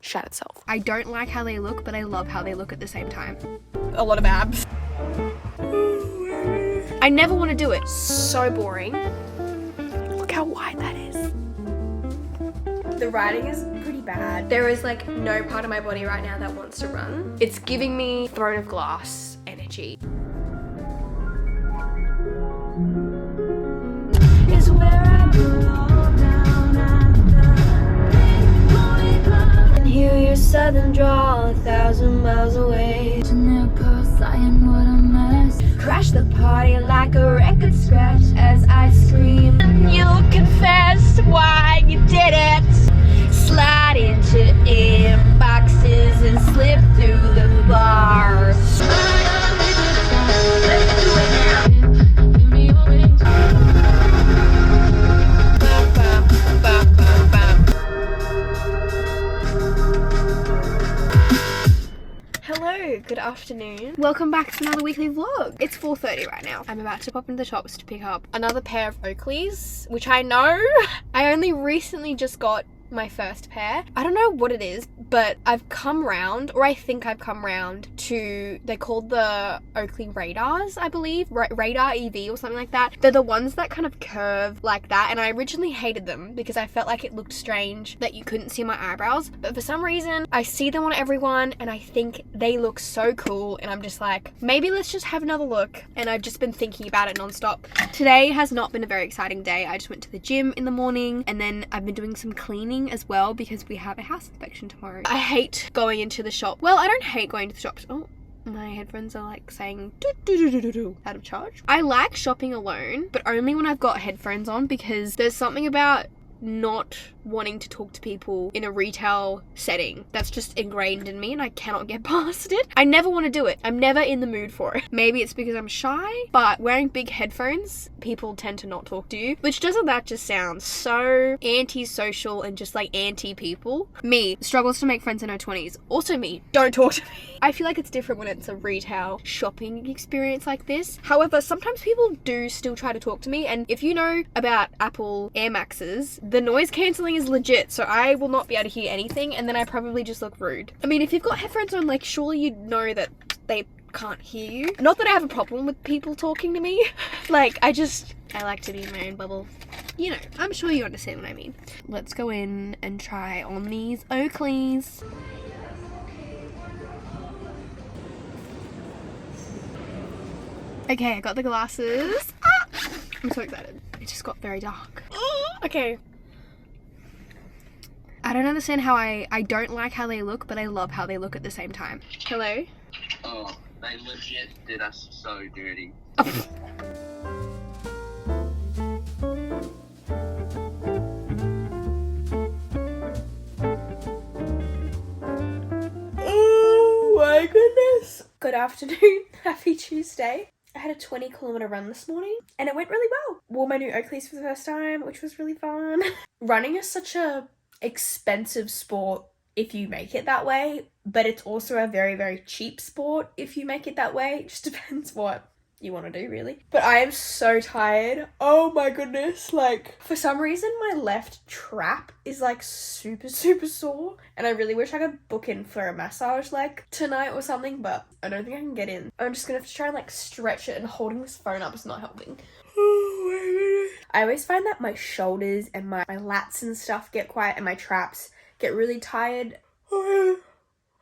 shat itself. I don't like how they look, but I love how they look at the same time. A lot of abs. I never want to do it. So boring. Look how wide that is. The writing is pretty bad. There is like no part of my body right now that wants to run. It's giving me Throne of Glass energy. Is where I belong now. And hear your southern drawl 1,000 miles away. Crash the party like a record scratch as I scream. And you'll confess why you did it. Slide into inboxes and slip through the bars. Let's do it now. Hello, good afternoon. Welcome back to another weekly vlog. It's 4:30 right now. I'm about to pop into the shops to pick up Another pair of Oakleys, which I know I only recently just got my first pair. I don't know what it is, but I've come round, or I think I've come round to, they're called the Oakley Radars, I believe, Radar EV or something like that. They're the ones that kind of curve like that, and I originally hated them because I felt like it looked strange that you couldn't see my eyebrows, but for some reason I see them on everyone and I think they look so cool, and I'm just like, maybe let's just have another look. And I've just been thinking about it non-stop. Today has not been a very exciting day. I just went to the gym in the morning, and then I've been doing some cleaning as well because we have a house inspection tomorrow. I hate going into the shop. Well, I don't hate going to the shops. Oh, my headphones are like saying out of charge. I like shopping alone, but only when I've got headphones on, because there's something about not wanting to talk to people in a retail setting that's just ingrained in me, and I cannot get past it. I never want to do it. I'm never in the mood for it. Maybe it's because I'm shy, but wearing big headphones, people tend to not talk to you, which doesn't that just sound so anti-social and just like anti-people? Me, struggles to make friends in her 20s. Also me, don't talk to me. I feel like it's different when it's a retail shopping experience like this. However, sometimes people do still try to talk to me, and if you know about Apple Air Maxes, the noise cancelling is legit, so I will not be able to hear anything, and then I probably just look rude. I mean, if you've got headphones on, like, surely you'd know that they can't hear you. Not that I have a problem with people talking to me. Like, I like to be in my own bubble. You know, I'm sure you understand what I mean. Let's go in and try on these Oakleys. Okay, I got the glasses. Ah! I'm so excited. It just got very dark. Okay. I don't understand how I don't like how they look, but I love how they look at the same time. Hello? Oh, they legit did us so dirty. Oh my goodness. Good afternoon. Happy Tuesday. I had a 20-kilometer run this morning and it went really well. Wore my new Oakleys for the first time, which was really fun. Running is such a expensive sport if you make it that way, but it's also a very, very cheap sport if you make it that way. It just depends what you want to do, really. But I am so tired. Oh my goodness. Like, for some reason my left trap is like super sore, and I really wish I could book in for a massage like tonight or something, but I don't think I can get in. I'm just gonna have to try and like stretch it, and holding this phone up is not helping. Oh my goodness. I always find that my shoulders and my lats and stuff get quiet, and my traps get really tired. Oh,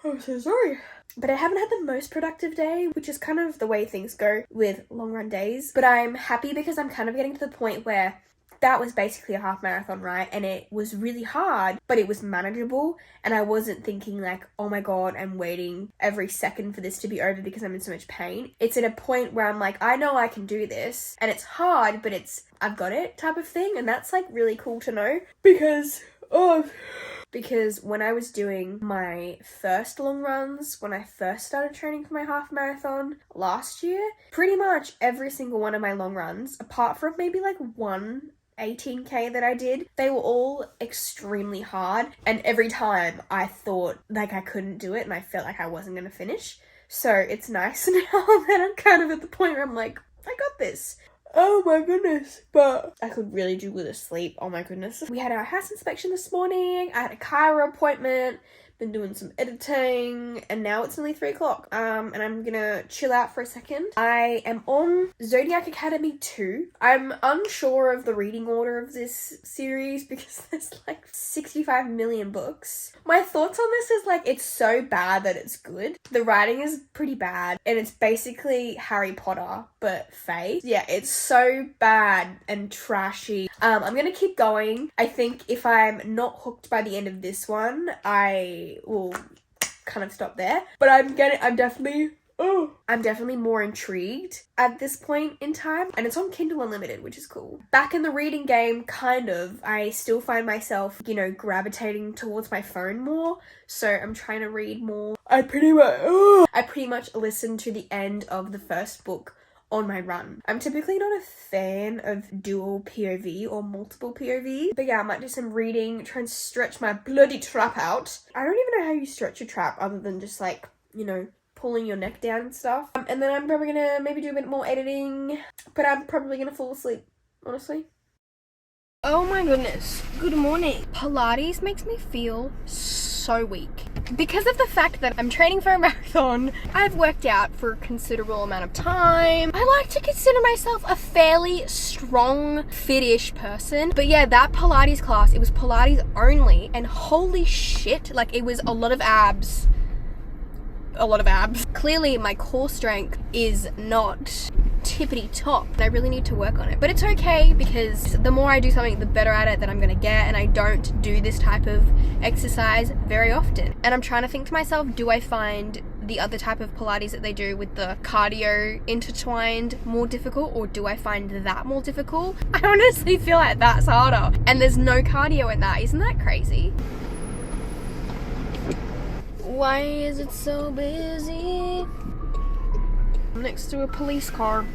I'm so sorry. But I haven't had the most productive day, which is kind of the way things go with long run days. But I'm happy because I'm kind of getting to the point where that was basically a half marathon, right? And it was really hard, but it was manageable. And I wasn't thinking like, oh my God, I'm waiting every second for this to be over because I'm in so much pain. It's at a point where I'm like, I know I can do this, and it's hard, but I've got it type of thing. And that's like really cool to know, because when I was doing my first long runs, when I first started training for my half marathon last year, pretty much every single one of my long runs, apart from maybe like one 18k that I did, they were all extremely hard, and every time I thought like I couldn't do it and I felt like I wasn't going to finish. So it's nice now that I'm kind of at the point where I'm like, I got this. Oh my goodness, but I could really do with a sleep. Oh my goodness. We had our house inspection this morning. I had a chiro appointment been doing some editing, and now it's nearly 3 o'clock. And I'm gonna chill out for a second. I am on Zodiac Academy 2. I'm unsure of the reading order of this series because there's like 65 million books. My thoughts on this is like, it's so bad that it's good. The writing is pretty bad, and it's basically Harry Potter, but fake. Yeah, it's so bad and trashy. I'm gonna keep going. I think if I'm not hooked by the end of this one, I will kind of stop there. But I'm definitely more intrigued at this point in time, and it's on Kindle Unlimited, which is cool. Back in the reading game, kind of. I still find myself, you know, gravitating towards my phone more, so I'm trying to read more. I pretty much listened to the end of the first book on my run. I'm typically not a fan of dual POV or multiple POV, but yeah, I might do some reading, try and stretch my bloody trap out. I don't even know how you stretch a trap other than just like, you know, pulling your neck down and stuff. And then I'm probably gonna maybe do a bit more editing, but I'm probably gonna fall asleep, honestly. Oh my goodness. Good morning. Pilates makes me feel so weak. Because of the fact that I'm training for a marathon, I've worked out for a considerable amount of time. I like to consider myself a fairly strong, fit-ish person. But yeah, that Pilates class, it was Pilates only, and holy shit, like it was a lot of abs. Clearly my core strength is not tippity top, and I really need to work on it. But it's okay, because the more I do something, the better at it that I'm gonna get, and I don't do this type of exercise very often. And I'm trying to think to myself, do I find the other type of Pilates that they do with the cardio intertwined more difficult, or do I find that more difficult? I honestly feel like that's harder, and there's no cardio in that. Isn't that crazy? Why is it so busy? I'm next to a police car.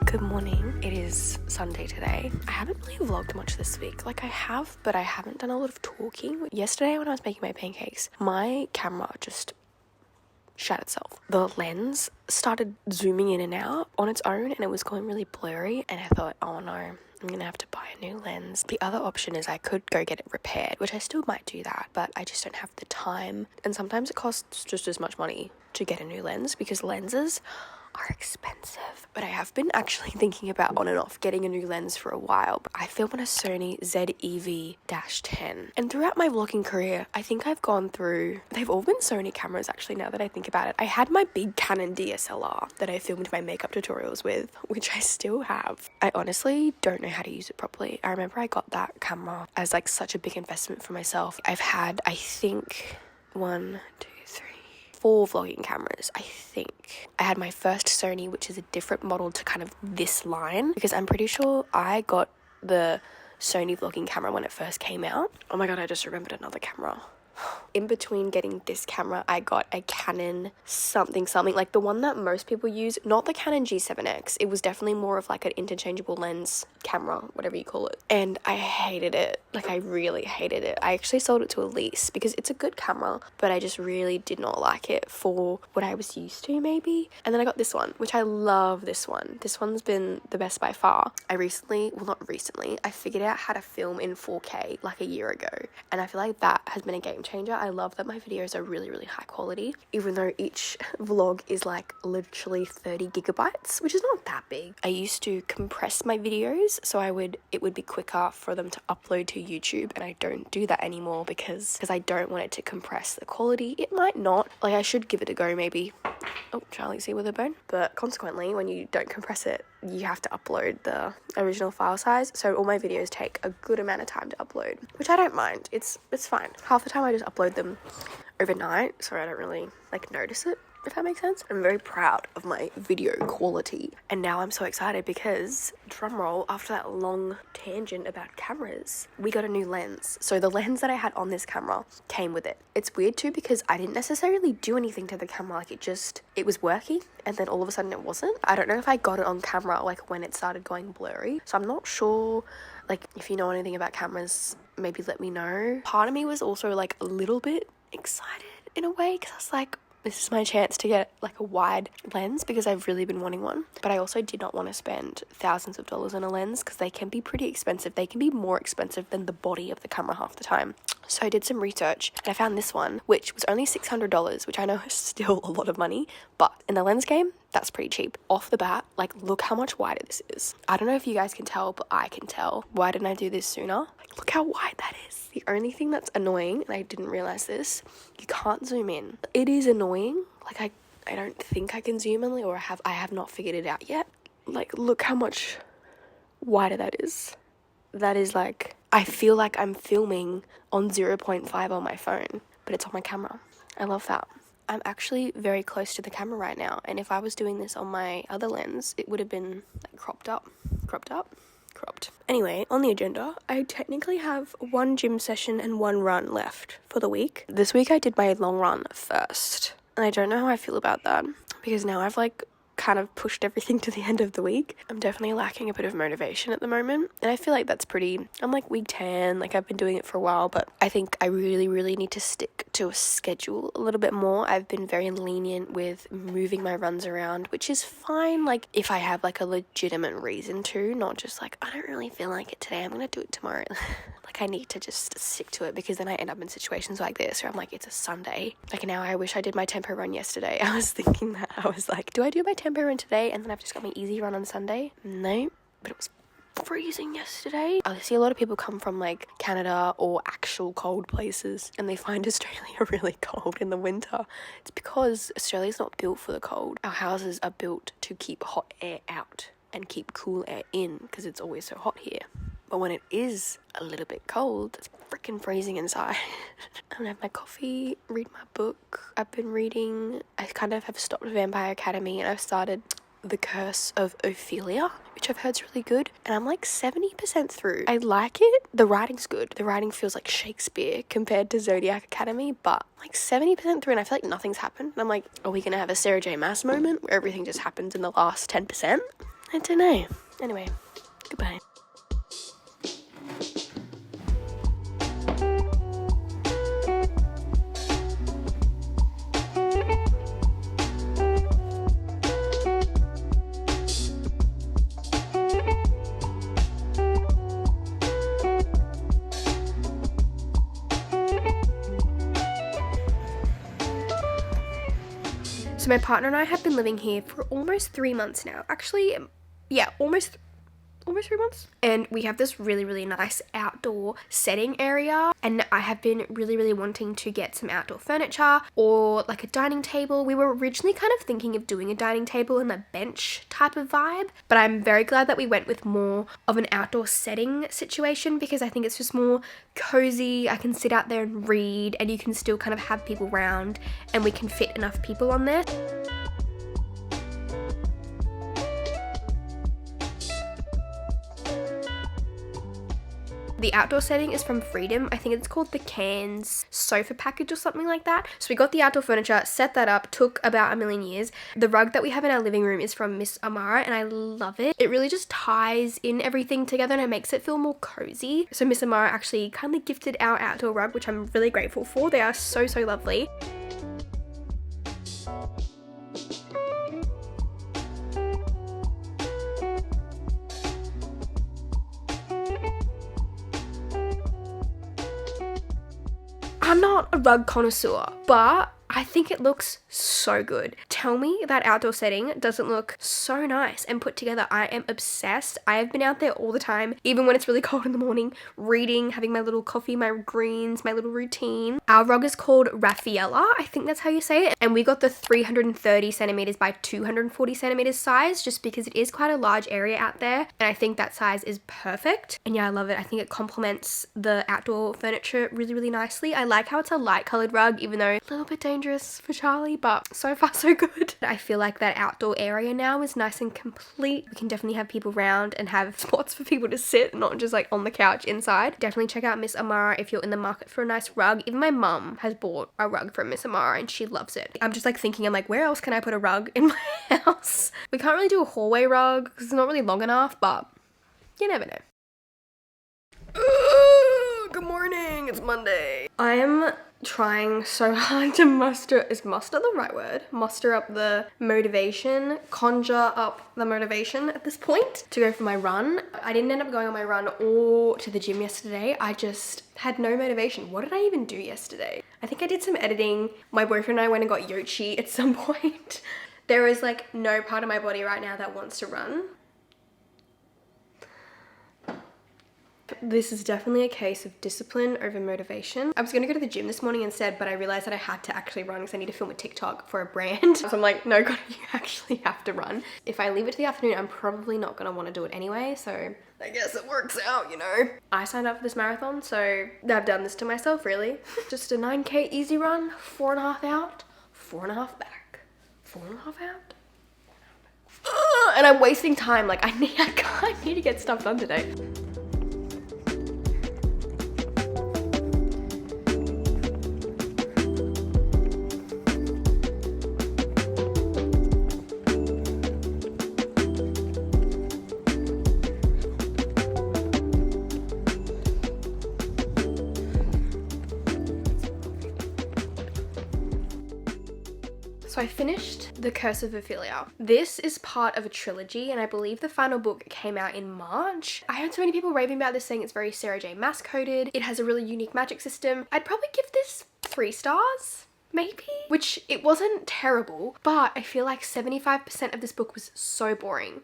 Good morning. It is Sunday today. I haven't really vlogged much this week. Like I have, but I haven't done a lot of talking. Yesterday when I was making my pancakes, my camera just shat itself. The lens started zooming in and out on its own, and it was going really blurry, and I thought, oh no, I'm gonna have to buy a new lens. The other option is I could go get it repaired, which I still might do that, but I just don't have the time, and sometimes it costs just as much money to get a new lens because lenses are expensive. But I have been actually thinking about on and off getting a new lens for a while. But I film on a Sony Zv-E10, and throughout my vlogging career, I think I've gone through, they've all been Sony cameras actually now that I think about it. I had my big Canon DSLR that I filmed my makeup tutorials with, which I still have. I honestly don't know how to use it properly. I remember I got that camera as like such a big investment for myself. I've had, I think, 4 vlogging cameras, I think. I had my first Sony, which is a different model to kind of this line, because I'm pretty sure I got the Sony vlogging camera when it first came out. Oh my god, I just remembered another camera. in between getting this camera, I got a Canon something, like the one that most people use, not the Canon G7X. It was definitely more of like an interchangeable lens camera, whatever you call it. And I hated it. Like, I really hated it. I actually sold it to Elise because it's a good camera, but I just really did not like it for what I was used to, maybe. And then I got this one, which I love this one. This one's been the best by far. I figured out how to film in 4K like a year ago. And I feel like that has been a game changer. I love that my videos are really, really high quality, even though each vlog is like literally 30 gigabytes, which is not that big. I used to compress my videos so it would be quicker for them to upload to YouTube, and I don't do that anymore because I don't want it to compress the quality. It might not. Like, I should give it a go maybe. Oh, Charlie, see with a bone. But consequently, when you don't compress it, you have to upload the original file size. So all my videos take a good amount of time to upload, which I don't mind. It's fine. Half the time I just upload them overnight, so I don't really like notice it, if that makes sense. I'm very proud of my video quality. And now I'm so excited because, drumroll, after that long tangent about cameras, we got a new lens. So the lens that I had on this camera came with it. It's weird too because I didn't necessarily do anything to the camera. Like, it was working and then all of a sudden it wasn't. I don't know if I got it on camera like when it started going blurry. So I'm not sure. Like, if you know anything about cameras, maybe let me know. Part of me was also like a little bit excited in a way because I was like, this is my chance to get like a wide lens because I've really been wanting one. But I also did not want to spend thousands of dollars on a lens because they can be pretty expensive. They can be more expensive than the body of the camera half the time. So I did some research and I found this one, which was only $600, which I know is still a lot of money, but in the lens game, that's pretty cheap. Off the bat, like, look how much wider this is. I don't know if you guys can tell, but I can tell. Why didn't I do this sooner? Like, look how wide that is. The only thing that's annoying, and I didn't realize this, you can't zoom in. It is annoying. Like, I don't think I can zoom in, or I have not figured it out yet. Like, look how much wider that is. That is like, I feel like I'm filming on 0.5 on my phone, but it's on my camera. I love that. I'm actually very close to the camera right now, and if I was doing this on my other lens, it would have been like cropped. Anyway, on the agenda, I technically have one gym session and one run left for the week. This week I did my long run first, and I don't know how I feel about that because now I've like kind of pushed everything to the end of the week. I'm definitely lacking a bit of motivation at the moment, and I feel like that's I'm like week 10, like I've been doing it for a while, but I think I really need to stick to a schedule a little bit more. I've been very lenient with moving my runs around, which is fine, like if I have like a legitimate reason to, not just like I don't really feel like it today, I'm gonna do it tomorrow. Like, I need to just stick to it because then I end up in situations like this where I'm like, it's a Sunday. Like, now I wish I did my tempo run yesterday. I was thinking that. I was like, do I do my tempo run today and then I've just got my easy run on Sunday? No, but it was freezing yesterday. I see a lot of people come from like Canada or actual cold places and they find Australia really cold in the winter. It's because Australia's not built for the cold. Our houses are built to keep hot air out and keep cool air in because it's always so hot here. But when it is a little bit cold, it's freaking freezing inside. I'm gonna have my coffee, read my book. I've been reading, I kind of have stopped Vampire Academy and I've started The Curse of Ophelia, which I've heard is really good. And I'm like 70% through. I like it. The writing's good. The writing feels like Shakespeare compared to Zodiac Academy, but like 70% through and I feel like nothing's happened. And I'm like, are we gonna have a Sarah J Maas moment where everything just happens in the last 10%? I don't know. Anyway, goodbye. So my partner and I have been living here for almost 3 months now. Actually, yeah, almost 3 months. And we have this really nice outdoor setting area. And I have been really wanting to get some outdoor furniture or like a dining table. We were originally kind of thinking of doing a dining table and a bench type of vibe. But I'm very glad that we went with more of an outdoor setting situation because I think it's just more cozy. I can sit out there and read and you can still kind of have people around and we can fit enough people on there. The outdoor setting is from Freedom. I think it's called the Cairns sofa package or something like that. So we got the outdoor furniture, set that up, took about a million years. The rug that we have in our living room is from Miss Amara and I love it. It really just ties in everything together and it makes it feel more cozy. So Miss Amara actually kindly gifted our outdoor rug, which I'm really grateful for. They are so, so lovely. I'm not a rug connoisseur, but I think it looks so good. Tell me that outdoor setting doesn't look so nice and put together. I am obsessed. I have been out there all the time, even when it's really cold in the morning, reading, having my little coffee, my greens, my little routine. Our rug is called Raffaella, I think that's how you say it. And we got the 330 centimeters by 240 centimeters size just because it is quite a large area out there. And I think that size is perfect. And yeah, I love it. I think it complements the outdoor furniture really, really nicely. I like how it's a light colored rug, even though a little bit dangerous for Charlie, but so far so good. I feel like that outdoor area now is nice and complete. We can definitely have people around and have spots for people to sit, not just like on the couch inside. Definitely check out Miss Amara if you're in the market for a nice rug. Even my mum has bought a rug from Miss Amara and she loves it. I'm just like thinking, I'm like, where else can I put a rug in my house? We can't really do a hallway rug because it's not really long enough, but you never know. Good morning, it's Monday. I am trying so hard to is muster the right word? Muster up the motivation, conjure up the motivation at this point to go for my run. I didn't end up going on my run or to the gym yesterday. I just had no motivation. What did I even do yesterday? I think I did some editing. My boyfriend and I went and got Yochi at some point. There is like no part of my body right now that wants to run. This is definitely a case of discipline over motivation. I was gonna go to the gym this morning instead, but I realized that I had to actually run because I need to film a TikTok for a brand. So I'm like, no, God, you actually have to run. If I leave it to the afternoon, I'm probably not gonna want to do it anyway. So I guess it works out, you know. I signed up for this marathon, so I've done this to myself, really. Just a 9K easy run, 4.5 out, 4.5 back, 4.5 out. And I'm wasting time. Like I need to get stuff done today. So I finished The Curse of Ophelia. This is part of a trilogy and I believe the final book came out in March. I heard so many people raving about this saying it's very Sarah J Maas coded. It has a really unique magic system. I'd probably give this 3 stars. Maybe? Which it wasn't terrible, but I feel like 75% of this book was so boring.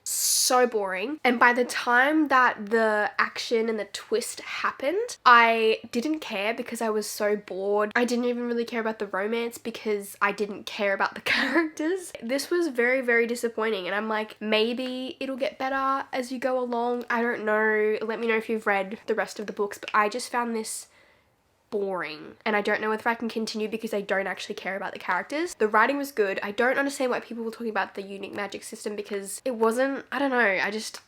So boring. And by the time that the action and the twist happened, I didn't care because I was so bored. I didn't even really care about the romance because I didn't care about the characters. This was very, very disappointing and I'm like, maybe it'll get better as you go along. I don't know. Let me know if you've read the rest of the books, but I just found this boring and I don't know if I can continue because I don't actually care about the characters. The writing was good. I don't understand why people were talking about the unique magic system because it wasn't, I don't know, I just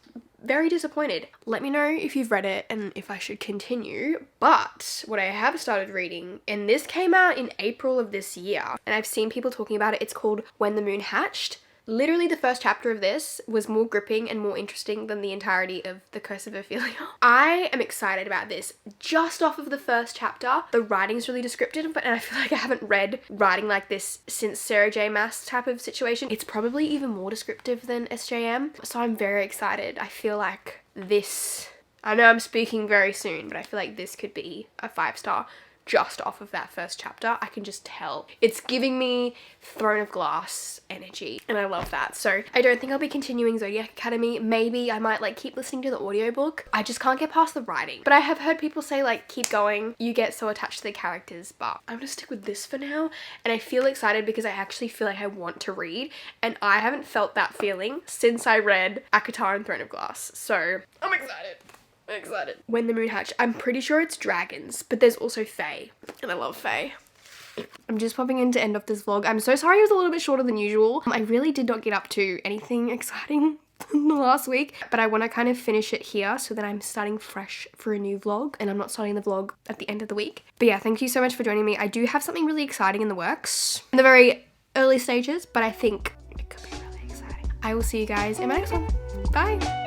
very disappointed. Let me know if you've read it and if I should continue. But what I have started reading, and this came out in April of this year and I've seen people talking about it, it's called When the Moon Hatched. Literally the first chapter of this was more gripping and more interesting than the entirety of The Curse of Ophelia. I am excited about this. Just off of the first chapter, the writing's really descriptive, and I feel like I haven't read writing like this since Sarah J Maas type of situation. It's probably even more descriptive than SJM, so I'm very excited. I feel like this, I know I'm speaking very soon, but I feel like this could be a 5-star. Just off of that first chapter, I can just tell. It's giving me Throne of Glass energy and I love that. So I don't think I'll be continuing Zodiac Academy. Maybe I might like keep listening to the audiobook. I just can't get past the writing. But I have heard people say like, keep going. You get so attached to the characters, but I'm gonna stick with this for now. And I feel excited because I actually feel like I want to read and I haven't felt that feeling since I read ACOTAR and Throne of Glass. So I'm excited. Excited. When the Moon Hatched, I'm pretty sure it's dragons, but there's also fae, and I love fae. I'm just popping in to end off this vlog. I'm so sorry it was a little bit shorter than usual. I really did not get up to anything exciting the last week, but I want to kind of finish it here so that I'm starting fresh for a new vlog and I'm not starting the vlog at the end of the week. But yeah, thank you so much for joining me. I do have something really exciting in the works in the very early stages, but I think it could be really exciting. I will see you guys in my next one. Bye.